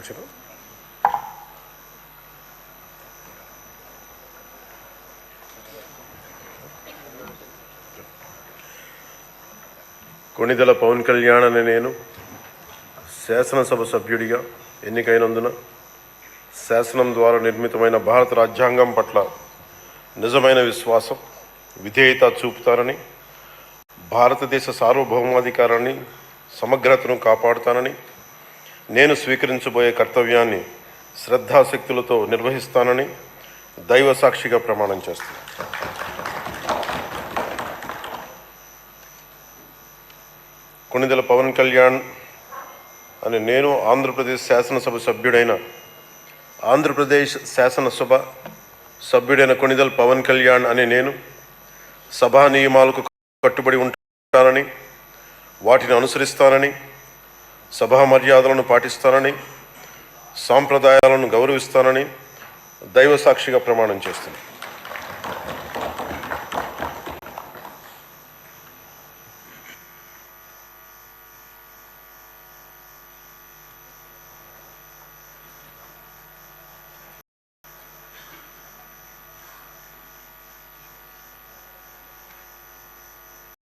అక్షరం కొణిదెల పవన్ కళ్యాణ్ అనే నేను శాసనసభ సభ్యుడిగా ఎన్నికైనందున శాసనం ద్వారా నిర్మితమైన భారత రాజ్యాంగం పట్ల నిజమైన విశ్వాసం, విధేయత చూపుతానని, భారతదేశ సార్వభౌమాధికారాన్ని, సమగ్రతను కాపాడుతానని, నేను స్వీకరించబోయే కర్తవ్యాన్ని శ్రద్ధాశక్తులతో నిర్వహిస్తానని దైవ సాక్షిగా ప్రమాణం చేస్తాను. కొణిదెల పవన్ కళ్యాణ్ అనే నేను ఆంధ్రప్రదేశ్ శాసనసభ సభ్యుడైన కొణిదెల పవన్ కళ్యాణ్ అనే నేను సభా నియమాలకు కట్టుబడి ఉంటానని, వాటిని అనుసరిస్తానని, సభా మర్యాదలను పాటిస్తానని, సాంప్రదాయాలను గౌరవిస్తానని దైవ సాక్షిగా ప్రమాణం చేస్తున్నాను.